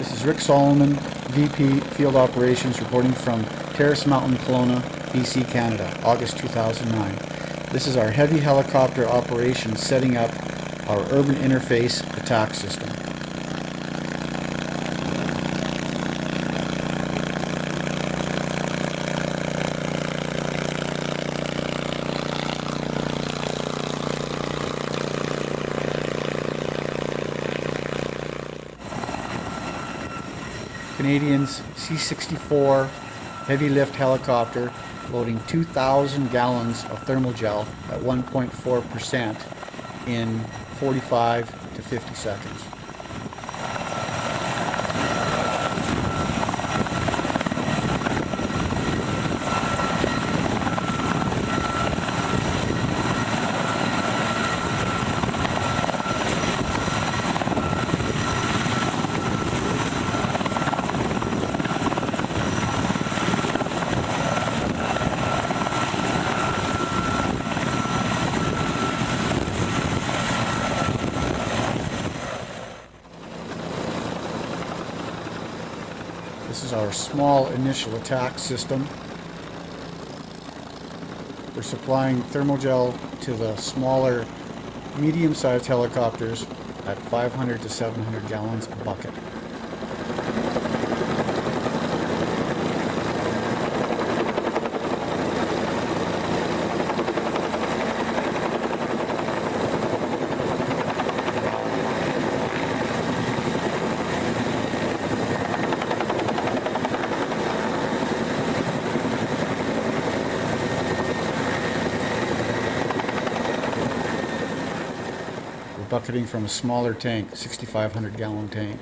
This is Rick Solomon, VP Field Operations, reporting from Terrace Mountain, Kelowna, BC, Canada, August 2009. This is our heavy helicopter operation setting up our urban interface attack system. Canadian's C-64 heavy lift helicopter loading 2,000 gallons of thermal gel at 1.4% in 45 to 50 seconds. This is our small initial attack system. We're supplying thermogel to the smaller, medium-sized helicopters at 500 to 700 gallons a bucket. Bucketing from a smaller tank, 6,500 gallon tank.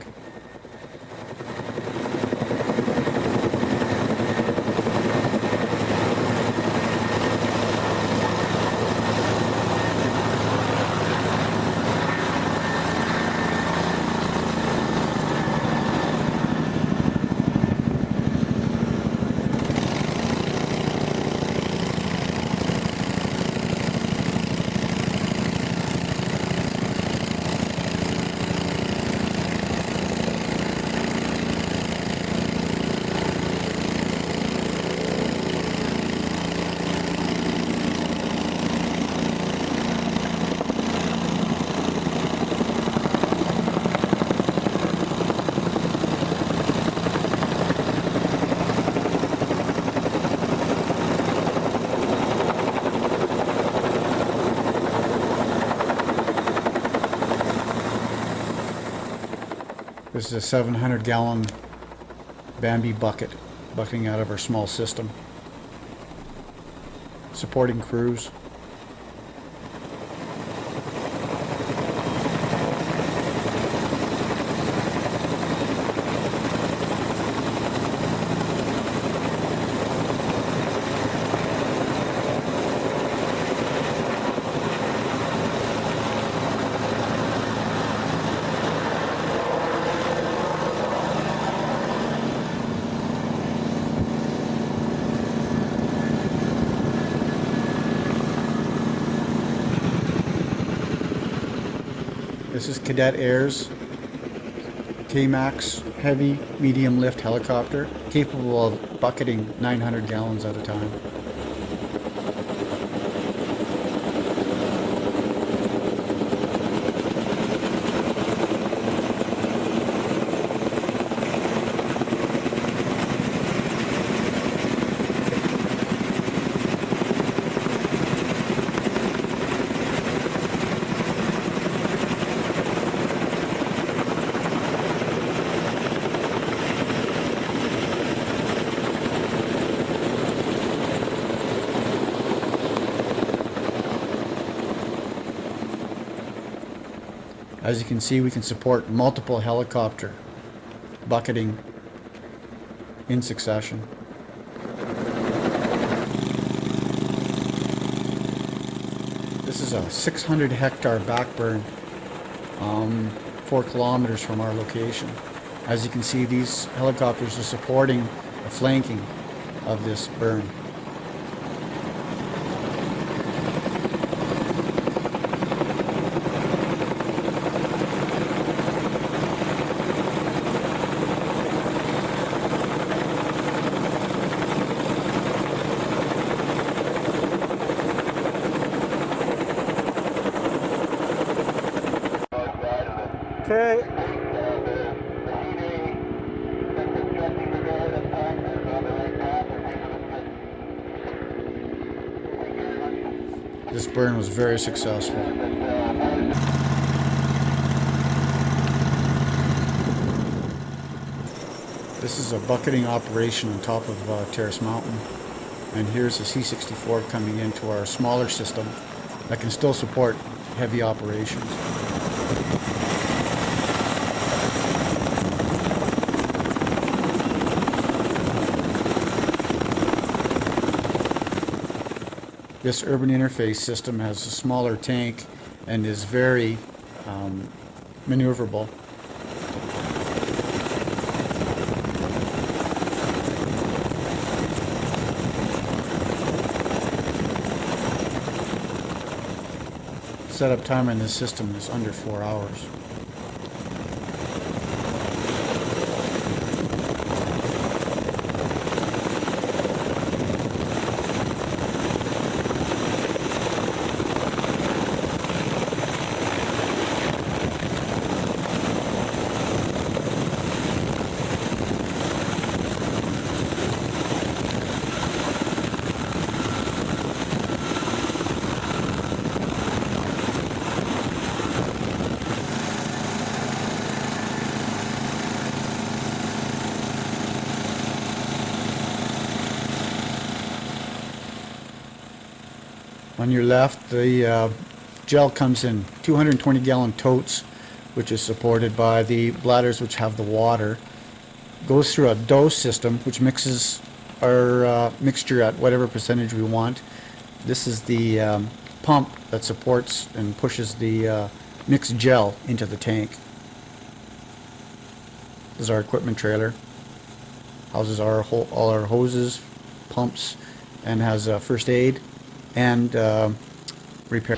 This is a 700 gallon Bambi bucket, bucketing out of our small system. Supporting crews. This is Cadet Air's K-Max heavy medium lift helicopter, capable of bucketing 900 gallons at a time. As you can see, we can support multiple helicopter bucketing in succession. This is a 600 hectare backburn 4 kilometers from our location. As you can see, these helicopters are supporting the flanking of this burn. This burn was very successful. This is a bucketing operation on top of Terrace Mountain, and here's a C-64 coming into our smaller system that can still support heavy operations. This urban interface system has a smaller tank and is very maneuverable. Setup time on this system is under 4 hours. On your left, the gel comes in 220-gallon totes, which is supported by the bladders which have the water. Goes through a dose system, which mixes our mixture at whatever percentage we want. This is the pump that supports and pushes the mixed gel into the tank. This is our equipment trailer. Houses all our hoses, pumps, and has first aid and repair.